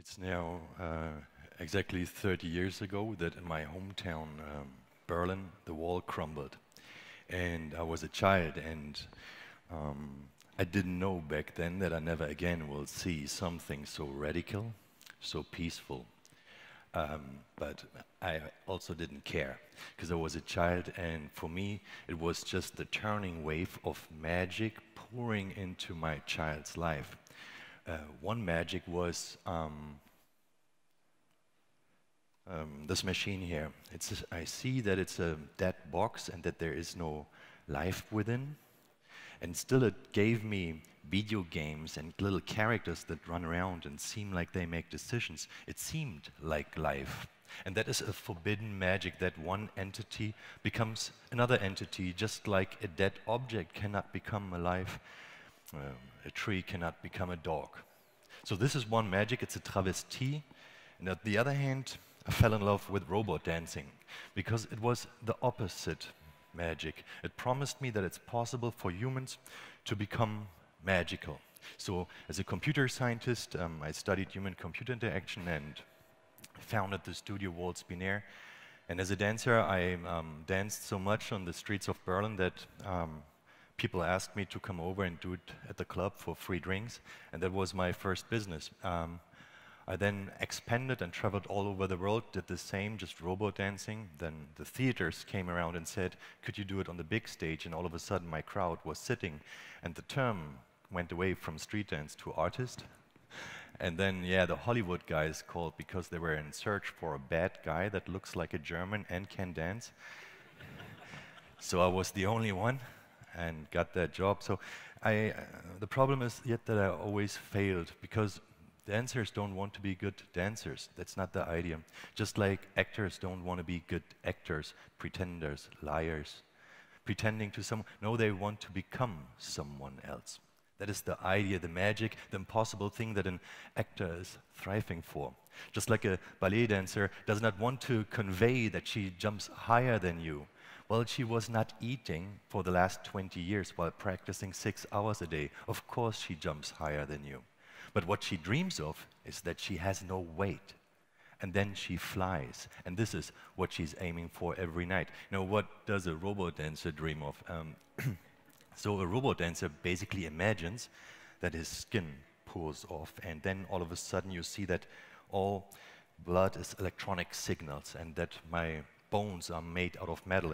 It's now exactly 30 years ago that in my hometown, Berlin, the wall crumbled. And I was a child, and I didn't know back then that I never again will see something so radical, so peaceful. But I also didn't care, because I was a child, and for me, it was just the turning wave of magic pouring into my child's life. One magic was this machine here. I see that it's a dead box and that there is no life within. And still it gave me video games and little characters that run around and seem like they make decisions. It seemed like life. And that is a forbidden magic, that one entity becomes another entity, just like a dead object cannot become alive. A tree cannot become a dog. So this is one magic, it's a travesty. And on the other hand, I fell in love with robot dancing because it was the opposite magic. It promised me that it's possible for humans to become magical. So as a computer scientist, I studied human-computer interaction and founded the studio Waltz, Binaire. And as a dancer, I danced so much on the streets of Berlin that people asked me to come over and do it at the club for free drinks, and that was my first business. I then expanded and traveled all over the world, did the same, just robot dancing. Then the theaters came around and said, could you do it on the big stage? And all of a sudden my crowd was sitting, and the term went away from street dance to artist. And then, yeah, the Hollywood guys called because they were in search for a bad guy that looks like a German and can dance. So I was the only one and got that job. So the problem is yet that I always failed, because dancers don't want to be good dancers. That's not the idea. Just like actors don't want to be good actors, pretenders, liars, pretending to someone. No, they want to become someone else. That is the idea, the magic, the impossible thing that an actor is thriving for. Just like a ballet dancer does not want to convey that she jumps higher than you. Well, she was not eating for the last 20 years while practicing 6 hours a day. Of course she jumps higher than you. But what she dreams of is that she has no weight. And then she flies. And this is what she's aiming for every night. You know, what does a robot dancer dream of? So a robot dancer basically imagines that his skin pulls off, and then all of a sudden you see that all blood is electronic signals, and that my bones are made out of metal,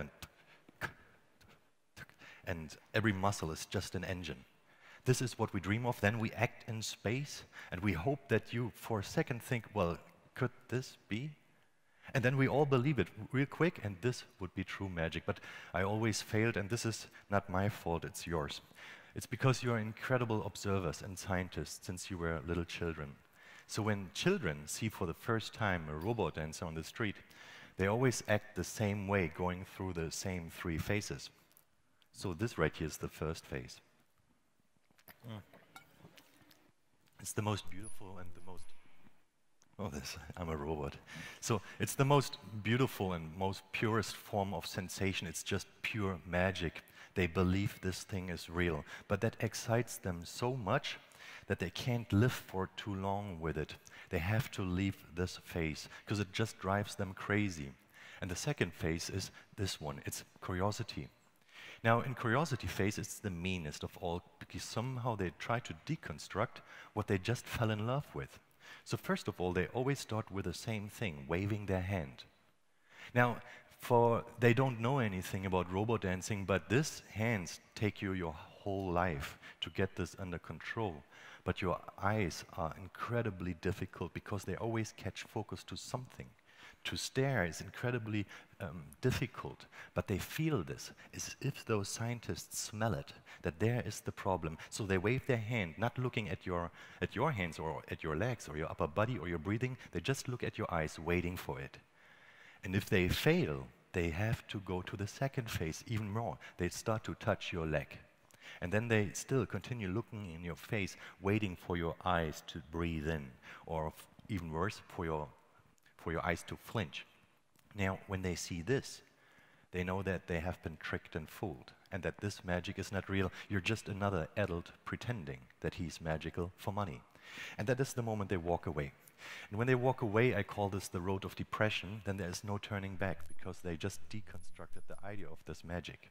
and every muscle is just an engine. This is what we dream of. Then we act in space, and we hope that you for a second think, well, could this be? And then we all believe it real quick, and this would be true magic. But I always failed, and this is not my fault, it's yours. It's because you're incredible observers and scientists since you were little children. So when children see for the first time a robot dancer on the street, they always act the same way, going through the same 3 phases. So this right here is the first phase. It's the most beautiful and the most... Oh, I'm a robot. So it's the most beautiful and most purest form of sensation. It's just pure magic. They believe this thing is real. But that excites them so much that they can't live for too long with it. They have to leave this phase because it just drives them crazy. And the second phase is this one. It's curiosity. Now, in curiosity phase, it's the meanest of all, because somehow they try to deconstruct what they just fell in love with. So first of all, they always start with the same thing, waving their hand. Now, they don't know anything about robot dancing, but these hands take you your whole life to get this under control. But your eyes are incredibly difficult because they always catch focus to something. To stare is incredibly difficult, but they feel this, as if those scientists smell it, that there is the problem. So they wave their hand, not looking at your hands or at your legs or your upper body or your breathing. They just look at your eyes, waiting for it. And if they fail, they have to go to the second phase even more. They start to touch your leg. And then they still continue looking in your face, waiting for your eyes to breathe in, or even worse, for your eyes to flinch. Now, when they see this, they know that they have been tricked and fooled, and that this magic is not real. You're just another adult pretending that he's magical for money. And that is the moment they walk away. And when they walk away, I call this the road of depression. Then there is no turning back because they just deconstructed the idea of this magic.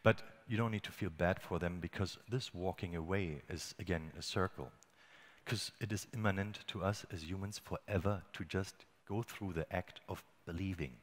But you don't need to feel bad for them because this walking away is, again, a circle. Because it is immanent to us as humans forever to just go through the act of believing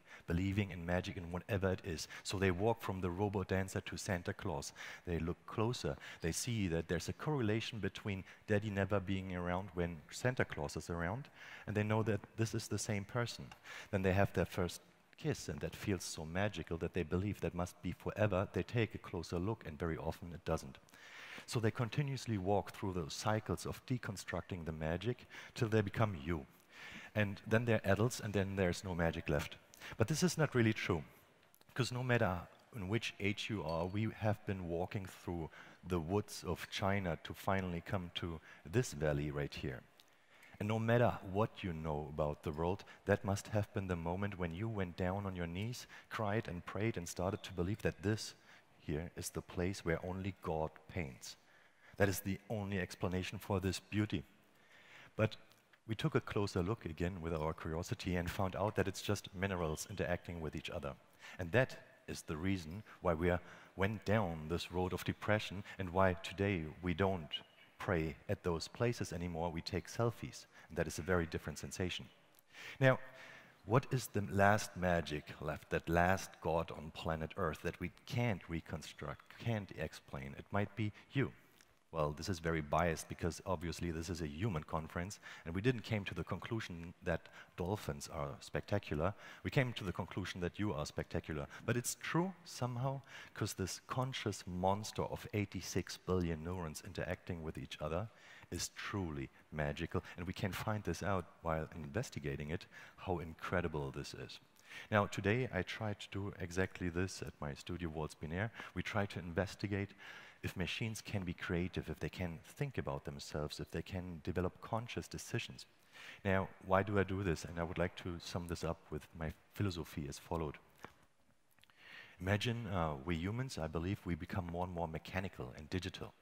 in magic and whatever it is. So they walk from the robot dancer to Santa Claus. They look closer. They see that there's a correlation between Daddy never being around when Santa Claus is around, and they know that this is the same person. Then they have their first kiss, and that feels so magical that they believe that must be forever. They take a closer look, and very often it doesn't. So they continuously walk through those cycles of deconstructing the magic till they become you. And then they're adults, and then there's no magic left. But this is not really true, because no matter in which age you are, we have been walking through the woods of China to finally come to this valley right here. And no matter what you know about the world, that must have been the moment when you went down on your knees, cried and prayed and started to believe that this here is the place where only God paints. That is the only explanation for this beauty. But we took a closer look again with our curiosity and found out that it's just minerals interacting with each other. And that is the reason why we went down this road of depression and why today we don't pray at those places anymore. We take selfies. And that is a very different sensation. Now, what is the last magic left, that last God on planet Earth that we can't reconstruct, can't explain? It might be you. Well, this is very biased because obviously this is a human conference and we didn't came to the conclusion that dolphins are spectacular. We came to the conclusion that you are spectacular. But it's true somehow because this conscious monster of 86 billion neurons interacting with each other is truly magical, and we can find this out while investigating it, how incredible this is. Now, today I tried to do exactly this at my studio, Waltz Binaire. We try to investigate if machines can be creative, if they can think about themselves, if they can develop conscious decisions. Now, why do I do this? And I would like to sum this up with my philosophy as followed. Imagine we humans, I believe, we become more and more mechanical and digital.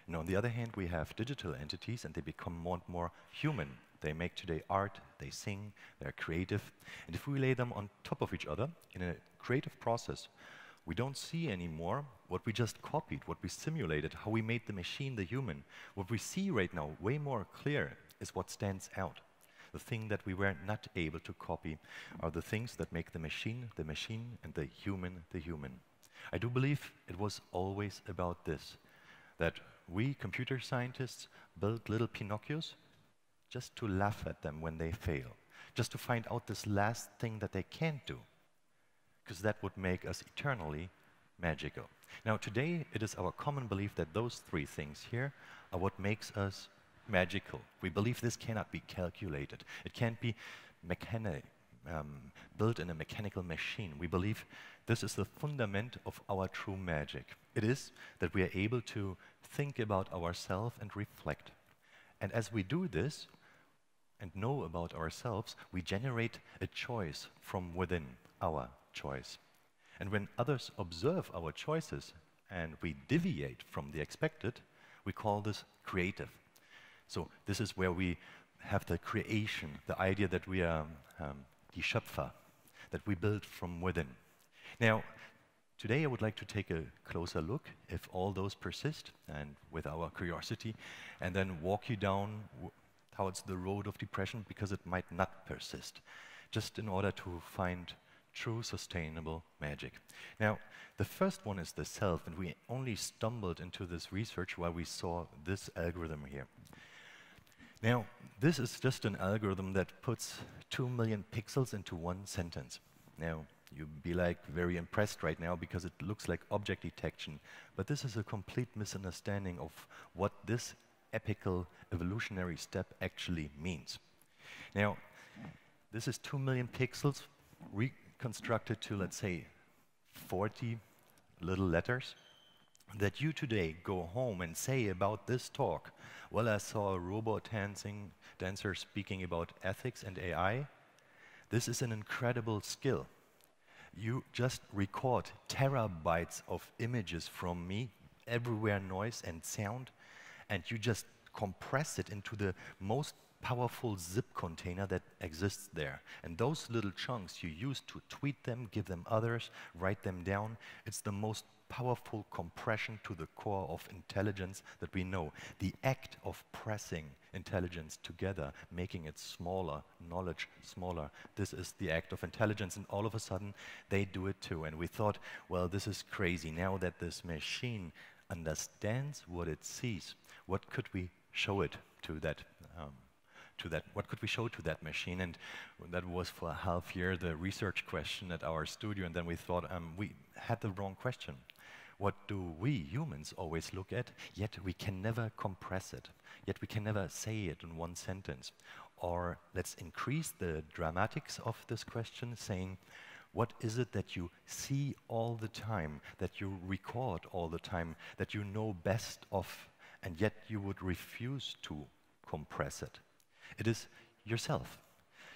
And on the other hand, we have digital entities and they become more and more human. They make today art, they sing, they're creative. And if we lay them on top of each other in a creative process, we don't see anymore what we just copied, what we simulated, how we made the machine the human. What we see right now, way more clear, is what stands out. The thing that we were not able to copy are the things that make the machine, and the human, the human. I do believe it was always about this, that we computer scientists built little Pinocchios just to laugh at them when they fail, just to find out this last thing that they can't do, because that would make us eternally magical. Now, today, it is our common belief that those three things here are what makes us magical. We believe this cannot be calculated. It can't be built in a mechanical machine. We believe this is the fundament of our true magic. It is that we are able to think about ourselves and reflect. And as we do this and know about ourselves, we generate a choice from within our choice. And when others observe our choices and we deviate from the expected, we call this creative. So this is where we have the creation, the idea that we are die Schöpfer, that we build from within. Now, today I would like to take a closer look if all those persist and with our curiosity, and then walk you down towards the road of depression because it might not persist, just in order to find true sustainable magic. Now, the first one is the self, and we only stumbled into this research while we saw this algorithm here. Now, this is just an algorithm that puts 2 million pixels into one sentence. Now, you'd be like very impressed right now because it looks like object detection, but this is a complete misunderstanding of what this epical evolutionary step actually means. Now, this is 2 million pixels reconstructed to, let's say, 40 little letters that you today go home and say about this talk. Well, I saw a robot dancer speaking about ethics and AI. This is an incredible skill. You just record terabytes of images from me, everywhere noise and sound, and you just compress it into the most powerful zip container that exists there. And those little chunks you use to tweet them, give them others, write them down, it's the most powerful compression to the core of intelligence that we know. The act of pressing intelligence together, making it smaller, knowledge smaller, this is the act of intelligence, and all of a sudden they do it too. And we thought, well, this is crazy. Now that this machine understands what it sees, what could we show it to that? What could we show to that machine? And that was for a half year the research question at our studio. And then we thought we had the wrong question. What do we humans always look at? Yet we can never compress it. Yet we can never say it in one sentence. Or let's increase the dramatics of this question, saying, what is it that you see all the time, that you record all the time, that you know best of, and yet you would refuse to compress it? It is yourself.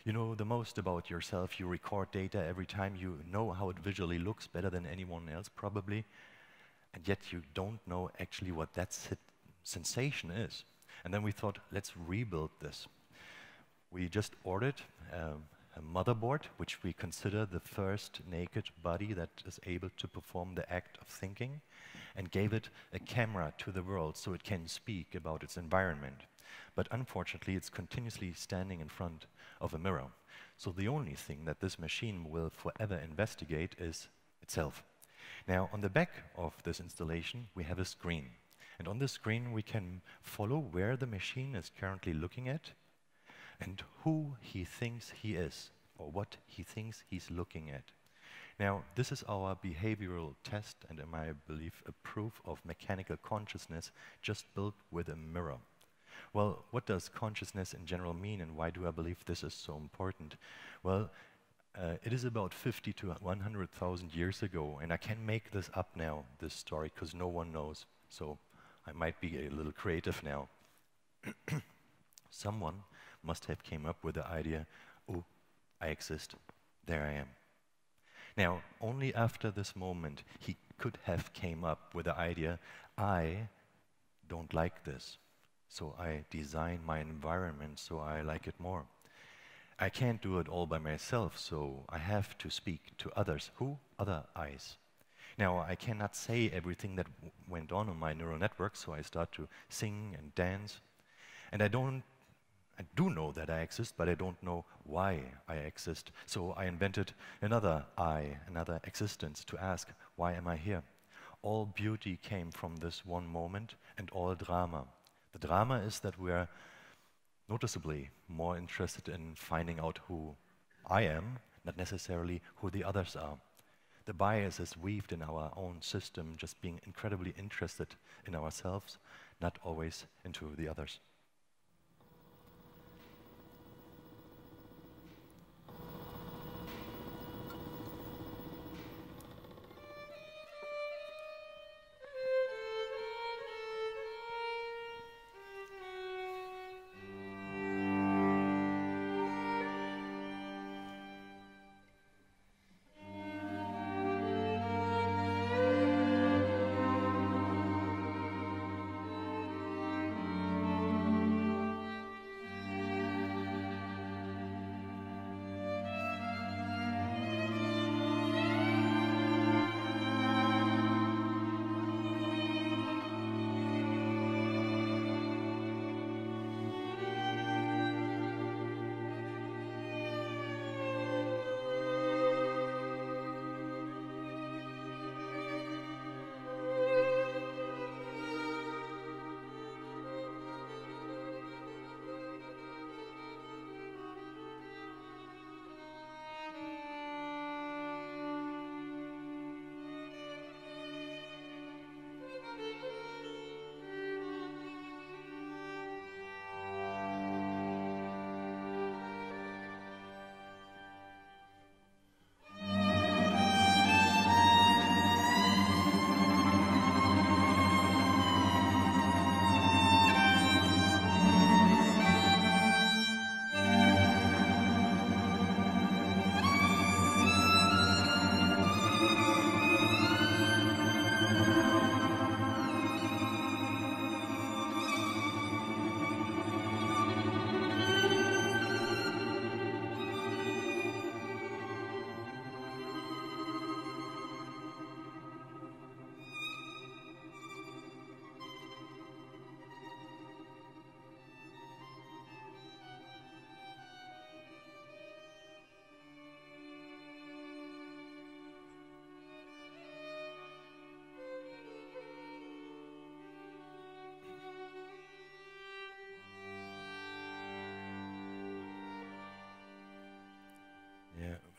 You know the most about yourself. You record data every time. You know how it visually looks better than anyone else, probably. And yet you don't know actually what that sensation is. And then we thought, let's rebuild this. We just ordered a motherboard, which we consider the first naked body that is able to perform the act of thinking, and gave it a camera to the world so it can speak about its environment. But unfortunately, it's continuously standing in front of a mirror. So the only thing that this machine will forever investigate is itself. Now, on the back of this installation, we have a screen. And on the screen, we can follow where the machine is currently looking at and who he thinks he is, or what he thinks he's looking at. Now, this is our behavioral test, and in my belief, a proof of mechanical consciousness just built with a mirror. Well, what does consciousness in general mean, and why do I believe this is so important? Well, it is about 50 to 100,000 years ago, and I can make this up now, this story, because no one knows. So I might be a little creative now. Someone must have came up with the idea, oh, I exist, there I am. Now, only after this moment, he could have came up with the idea, I don't like this. So I design my environment so I like it more. I can't do it all by myself, so I have to speak to others. Who? Other eyes. Now, I cannot say everything that went on my neural network, so I start to sing and dance. And I do know that I exist, but I don't know why I exist. So I invented another I, another existence, to ask, why am I here? All beauty came from this one moment, and all drama. The drama is that we're noticeably more interested in finding out who I am, not necessarily who the others are. The bias is weaved in our own system, just being incredibly interested in ourselves, not always into the others.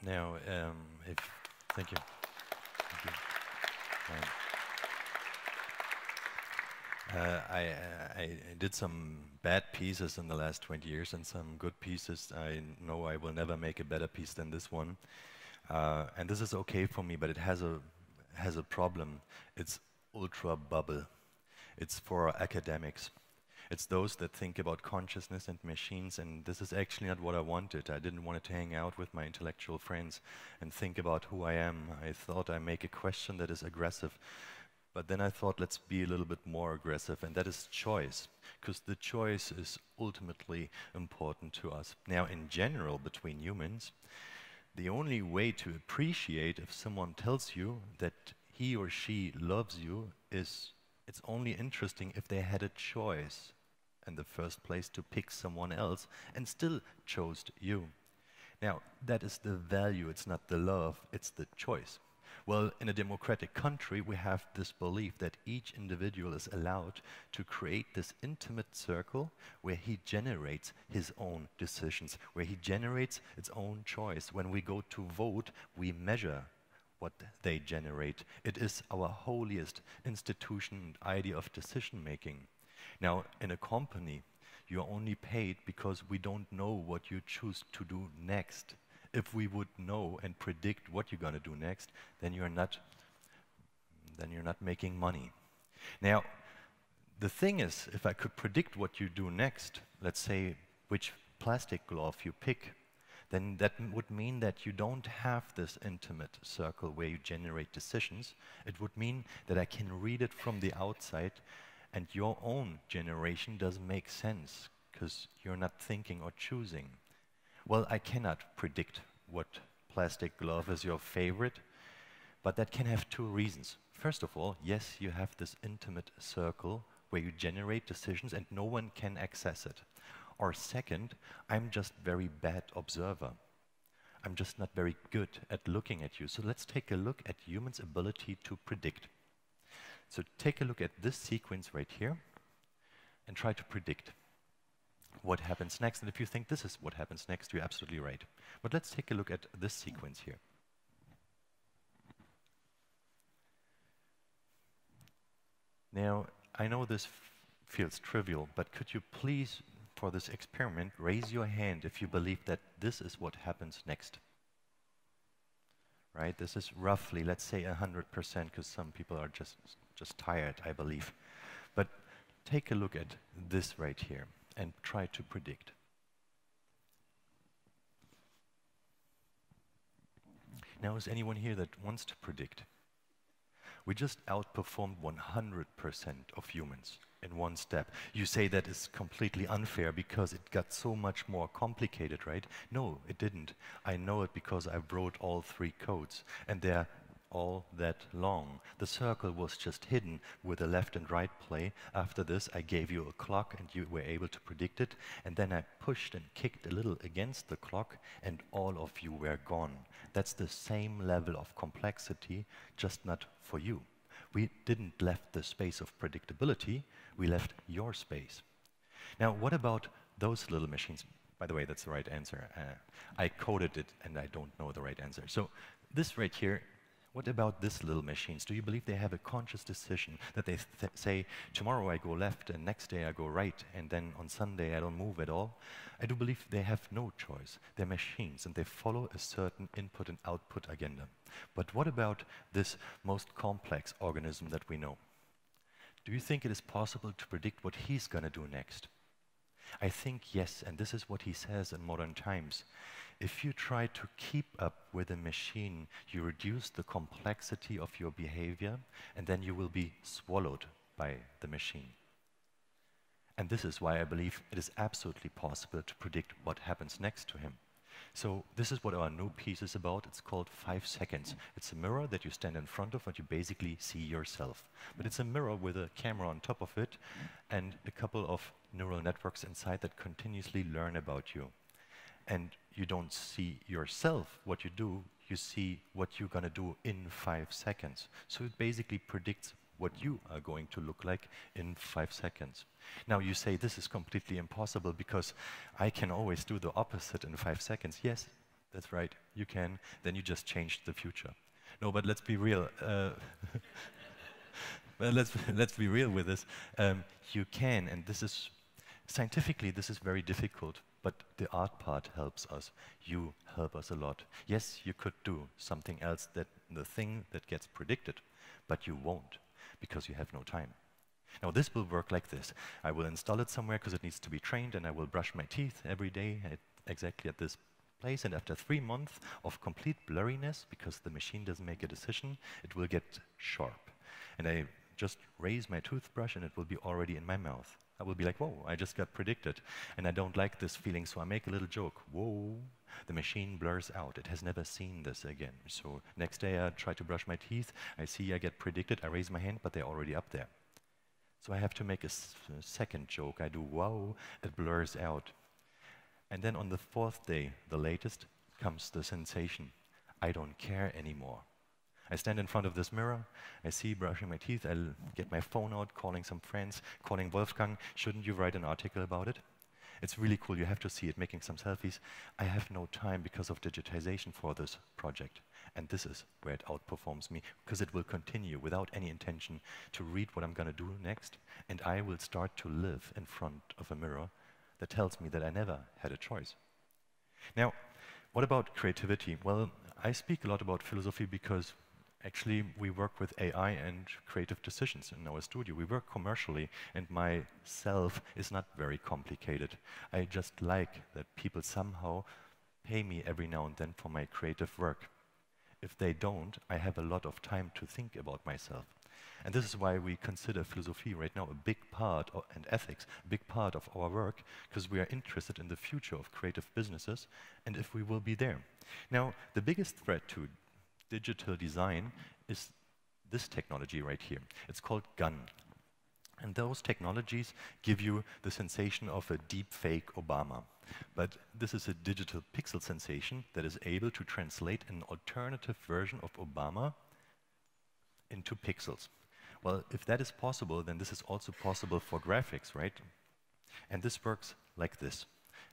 Now, if thank you. Thank you. I did some bad pieces in the last 20 years and some good pieces. I know I will never make a better piece than this one. And this is okay for me, but it has a problem. It's ultra bubble. It's for academics. It's those that think about consciousness and machines, and this is actually not what I wanted. I didn't want to hang out with my intellectual friends and think about who I am. I thought I make a question that is aggressive. But then I thought, let's be a little bit more aggressive, and that is choice, because the choice is ultimately important to us. Now, in general, between humans, the only way to appreciate if someone tells you that he or she loves you is it's only interesting if they had a choice in the first place to pick someone else and still chose you. Now, that is the value, it's not the love, it's the choice. Well, in a democratic country, we have this belief that each individual is allowed to create this intimate circle where he generates his own decisions, where he generates its own choice. When we go to vote, we measure what they generate. It is our holiest institution and idea of decision-making. Now, in a company, you're only paid because we don't know what you choose to do next. If we would know and predict what you're going to do next, then you're not making money. Now, the thing is, if I could predict what you do next, let's say which plastic glove you pick, then that would mean that you don't have this intimate circle where you generate decisions. It would mean that I can read it from the outside, and your own generation doesn't make sense because you're not thinking or choosing. Well, I cannot predict what plastic glove is your favorite, but that can have two reasons. First of all, yes, you have this intimate circle where you generate decisions and no one can access it. Or second, I'm just very bad observer. I'm just not very good at looking at you. So let's take a look at humans' ability to predict. So take a look at this sequence right here and try to predict what happens next. And if you think this is what happens next, you're absolutely right. But let's take a look at this sequence here. Now, I know this feels trivial, but could you please, for this experiment, raise your hand if you believe that this is what happens next? Right? This is roughly, let's say 100%, because some people are just tired, I believe. But take a look at this right here and try to predict. Now, is anyone here that wants to predict? We just outperformed 100% of humans in one step. You say that is completely unfair because it got so much more complicated, right? No, it didn't. I know it because I wrote all 3 codes, and they're all that long. The circle was just hidden with a left and right play. After this, I gave you a clock and you were able to predict it, and then I pushed and kicked a little against the clock and all of you were gone. That's the same level of complexity, just not for you. We didn't left the space of predictability, we left your space. Now, what about those little machines? By the way, that's the right answer. I coded it and I don't know the right answer. So this right here, what about these little machines? Do you believe they have a conscious decision that they say, tomorrow I go left and next day I go right and then on Sunday I don't move at all? I do believe they have no choice. They're machines and they follow a certain input and output agenda. But what about this most complex organism that we know? Do you think it is possible to predict what he's going to do next? I think yes, and this is what he says in Modern Times. If you try to keep up with a machine, you reduce the complexity of your behavior, and then you will be swallowed by the machine. And this is why I believe it is absolutely possible to predict what happens next to him. So this is what our new piece is about. It's called 5 seconds. It's a mirror that you stand in front of and you basically see yourself. But it's a mirror with a camera on top of it and a couple of neural networks inside that continuously learn about you. And you don't see yourself, what you do, you see what you're going to do in 5 seconds. So it basically predicts what you are going to look like in 5 seconds. Now you say this is completely impossible because I can always do the opposite in 5 seconds. Yes, That's right, you can. Then you just changed the future. No, but let's be real. Well, let's be real with this. You can, and this is scientifically this is very difficult. But the art part helps us. You help us a lot. Yes, you could do something else, that the thing that gets predicted, but you won't because you have no time. Now this will work like this. I will install it somewhere because it needs to be trained, and I will brush my teeth every day exactly at this place, and after 3 months of complete blurriness, because the machine doesn't make a decision, it will get sharp. And I just raise my toothbrush and it will be already in my mouth. I will be like, whoa, I just got predicted. And I don't like this feeling, so I make a little joke. Whoa, the machine blurs out. It has never seen this again. So next day I try to brush my teeth. I see I get predicted. I raise my hand, but they're already up there. So I have to make a second joke. I do, wow, it blurs out. And then on the 4th day, the latest, comes the sensation. I don't care anymore. I stand in front of this mirror, I see brushing my teeth, I'll get my phone out, calling some friends, calling Wolfgang, shouldn't you write an article about it? It's really cool, you have to see it, making some selfies. I have no time because of digitization for this project. And this is where it outperforms me, because it will continue without any intention to read what I'm going to do next, and I will start to live in front of a mirror that tells me that I never had a choice. Now, what about creativity? Well, I speak a lot about philosophy because actually we work with AI and creative decisions in our studio. We work commercially, and myself is not very complicated. I just like that people somehow pay me every now and then for my creative work. If they don't, I have a lot of time to think about myself. And this is why we consider philosophy right now a big part, and ethics, a big part of our work, because we are interested in the future of creative businesses and if we will be there. Now, the biggest threat to digital design is this technology right here. It's called GAN. And those technologies give you the sensation of a deep fake Obama. But this is a digital pixel sensation that is able to translate an alternative version of Obama into pixels. Well, if that is possible, then this is also possible for graphics, right? And this works like this.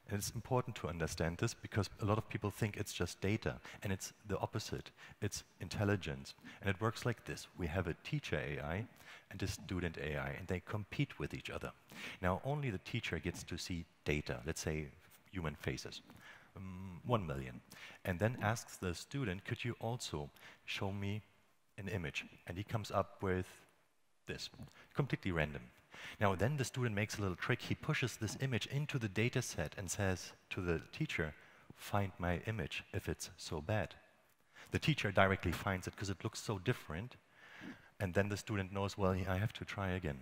And it's important to understand this because a lot of people think it's just data, and it's the opposite. It's intelligence. And it works like this. We have a teacher AI and a student AI, and they compete with each other. Now, only the teacher gets to see data, let's say human faces, 1 million, and then asks the student, could you also show me an image? And he comes up with this, completely random. Now then the student makes a little trick. He pushes this image into the data set and says to the teacher, find my image if it's so bad. The teacher directly finds it because it looks so different, and then the student knows, well, I have to try again.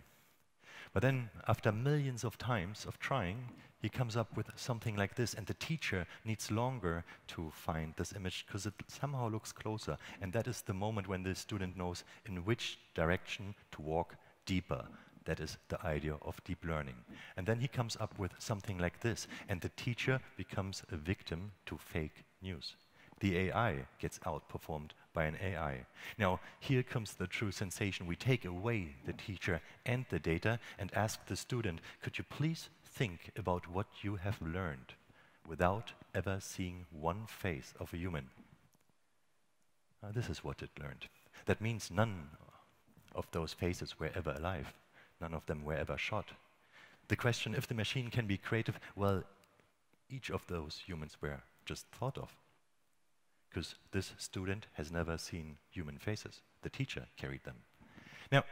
But then after millions of times of trying, he comes up with something like this, and the teacher needs longer to find this image because it somehow looks closer. And that is the moment when the student knows in which direction to walk deeper. That is the idea of deep learning. And then he comes up with something like this, and the teacher becomes a victim to fake news. The AI gets outperformed by an AI. Now, here comes the true sensation. We take away the teacher and the data and ask the student, could you please think about what you have learned without ever seeing one face of a human? This is what it learned. That means none of those faces were ever alive. None of them were ever shot. The question, if the machine can be creative, well, each of those humans were just thought of. Because this student has never seen human faces. The teacher carried them. Now,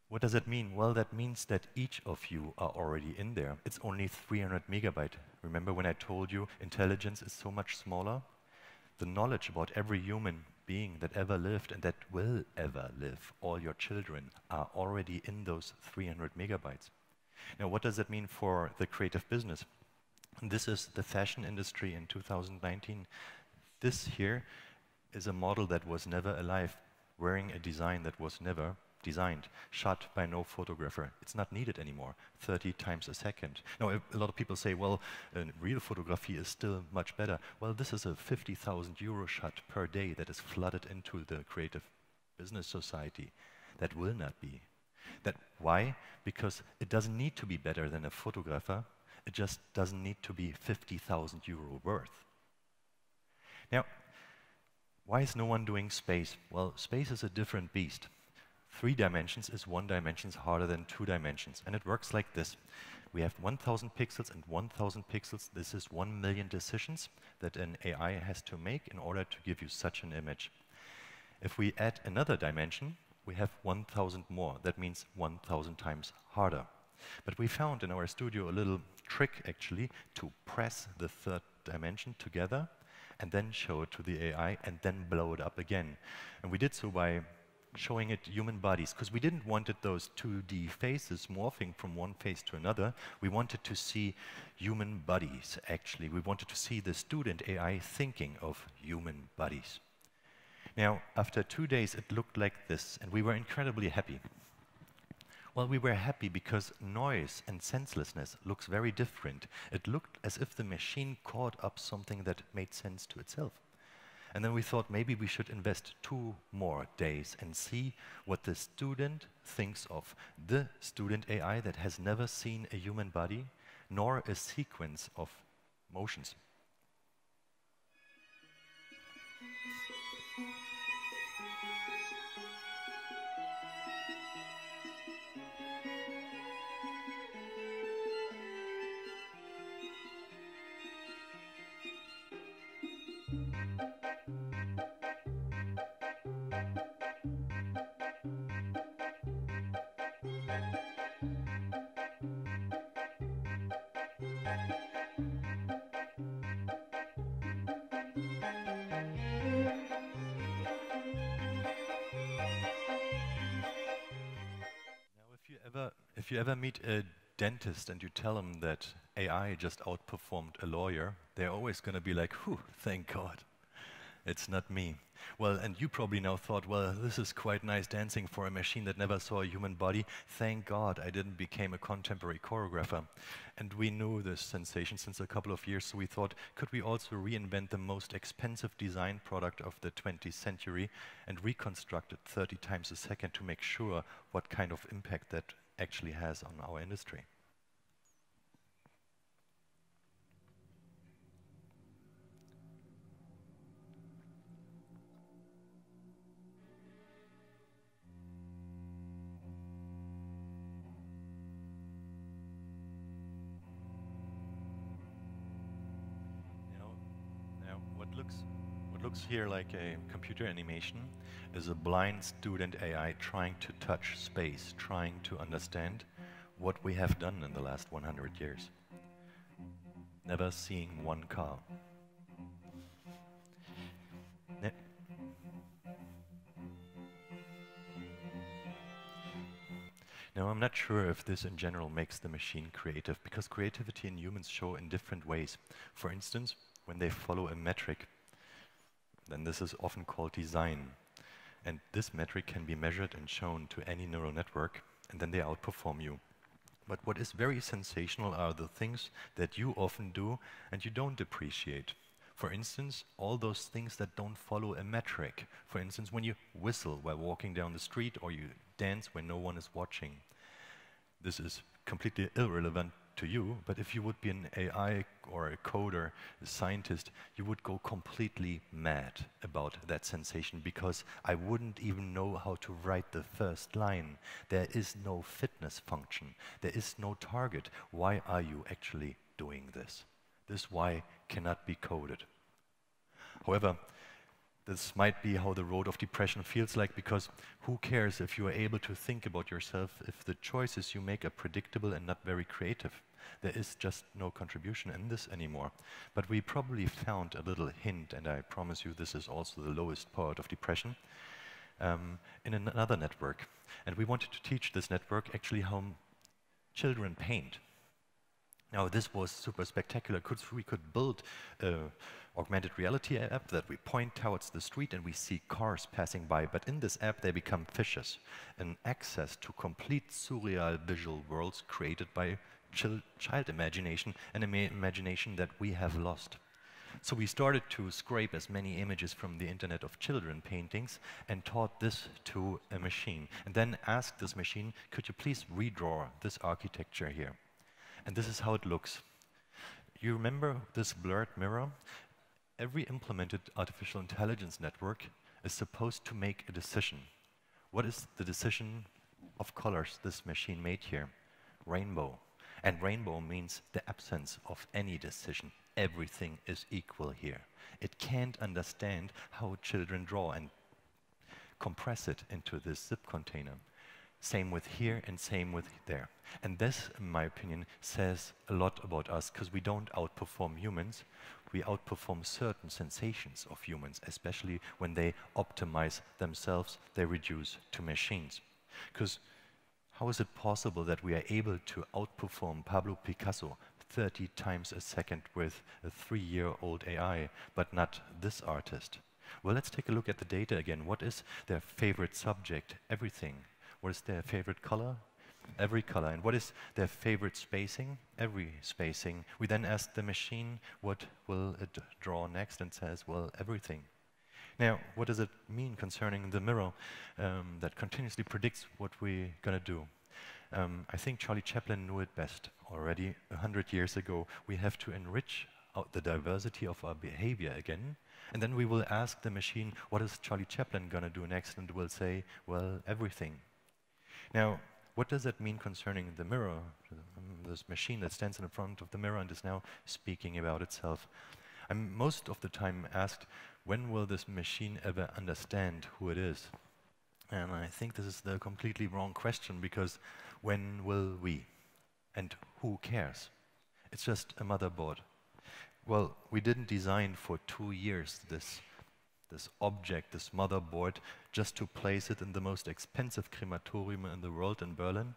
what does that mean? Well, that means that each of you are already in there. It's only 300 megabyte. Remember when I told you intelligence is so much smaller? The knowledge about every human being that ever lived and that will ever live, all your children, are already in those 300 megabytes. Now, what does that mean for the creative business? This is the fashion industry in 2019. This here is a model that was never alive, wearing a design that was never designed, shot by no photographer. It's not needed anymore, 30 times a second. Now, a lot of people say, well, real photography is still much better. Well, this is a 50,000 euro shot per day that is flooded into the creative business society. That will not be. Why? Because it doesn't need to be better than a photographer. It just doesn't need to be 50,000 euro worth. Now, why is no one doing space? Well, space is a different beast. 3 dimensions is 1 dimension harder than 2 dimensions, and it works like this. We have 1,000 pixels and 1,000 pixels. This is 1 million decisions that an AI has to make in order to give you such an image. If we add another dimension, we have 1,000 more. That means 1,000 times harder. But we found in our studio a little trick, actually, to press the 3rd dimension together and then show it to the AI and then blow it up again. And we did so by showing it human bodies, because we didn't want it those 2D faces morphing from one face to another. We wanted to see human bodies, actually. We wanted to see the student AI thinking of human bodies. Now, after 2 days, it looked like this, and we were incredibly happy. Well, we were happy because noise and senselessness looks very different. It looked as if the machine caught up something that made sense to itself. And then we thought maybe we should invest 2 more days and see what the student thinks of the student AI that has never seen a human body, nor a sequence of motions. If you ever meet a dentist and you tell them that AI just outperformed a lawyer, they're always going to be like, whew, thank God, it's not me. Well, and you probably now thought, well, this is quite nice dancing for a machine that never saw a human body. Thank God I didn't become a contemporary choreographer. And we knew this sensation since a couple of years, so we thought, could we also reinvent the most expensive design product of the 20th century and reconstruct it 30 times a second to make sure what kind of impact that actually has on our industry. Now what looks here like a computer animation is a blind student AI trying to touch space, trying to understand what we have done in the last 100 years. Never seeing one car. Now, I'm not sure if this in general makes the machine creative, because creativity in humans show in different ways. For instance, when they follow a metric, then this is often called design. And this metric can be measured and shown to any neural network, and then they outperform you. But what is very sensational are the things that you often do and you don't appreciate. For instance, all those things that don't follow a metric. For instance, when you whistle while walking down the street, or you dance when no one is watching. This is completely irrelevant to you, but if you would be an AI or a coder, a scientist, you would go completely mad about that sensation, because I wouldn't even know how to write the first line. There is no fitness function. There is no target. Why are you actually doing this? This why cannot be coded. However, this might be how the road of depression feels like, because who cares if you are able to think about yourself if the choices you make are predictable and not very creative? There is just no contribution in this anymore. But we probably found a little hint, and I promise you this is also the lowest part of depression, in another network. And we wanted to teach this network actually how children paint. Now, this was super spectacular because we could build an augmented reality app that we point towards the street and we see cars passing by. But in this app, they become fishes, an access to complete surreal visual worlds created by child imagination, an imagination that we have lost. So we started to scrape as many images from the internet of children paintings and taught this to a machine. And then asked this machine, could you please redraw this architecture here? And this is how it looks. You remember this blurred mirror? every implemented artificial intelligence network is supposed to make a decision. What is the decision of colors this machine made here? Rainbow. And rainbow means the absence of any decision. Everything is equal here. It can't understand how children draw and compress it into this zip container. Same with here and same with there. And this, in my opinion, says a lot about us, because we don't outperform humans. We outperform certain sensations of humans, especially when they optimize themselves, they reduce to machines. Because how is it possible that we are able to outperform Pablo Picasso 30 times a second with a 3-year-old AI, but not this artist? Well, let's take a look at the data again. What is their favorite subject? Everything. What is their favorite color? Every color. And what is their favorite spacing? Every spacing. We then ask the machine, what will it draw next? And says, well, everything. Now, what does it mean concerning the mirror that continuously predicts what we're going to do? I think Charlie Chaplin knew it best already 100 years ago. We have to enrich the diversity of our behavior again, and then we will ask the machine, what is Charlie Chaplin going to do next? And it will say, well, everything. Now, what does that mean concerning the mirror, this machine that stands in front of the mirror and is now speaking about itself? I'm most of the time asked, when will this machine ever understand who it is? And I think this is the completely wrong question, because when will we? And who cares? It's just a motherboard. Well, we didn't design for 2 years this object, this motherboard, just to place it in the most expensive crematorium in the world in Berlin,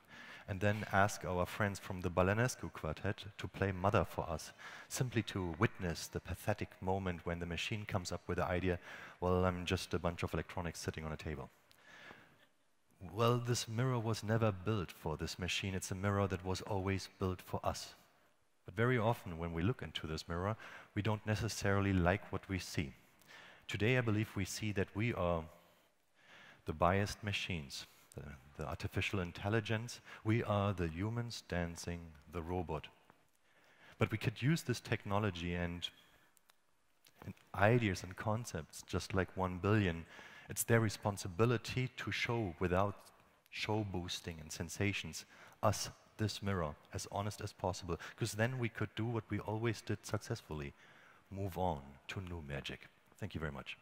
and then ask our friends from the Balanescu Quartet to play Mother for us, simply to witness the pathetic moment when the machine comes up with the idea, well, I'm just a bunch of electronics sitting on a table. Well, this mirror was never built for this machine. It's a mirror that was always built for us. But very often when we look into this mirror, we don't necessarily like what we see. Today, I believe we see that we are the biased machines, the artificial intelligence. We are the humans dancing the robot. But we could use this technology and ideas and concepts just like 1 billion. It's their responsibility to show, without show boosting and sensations, us this mirror as honest as possible, because then we could do what we always did successfully, move on to new magic. Thank you very much.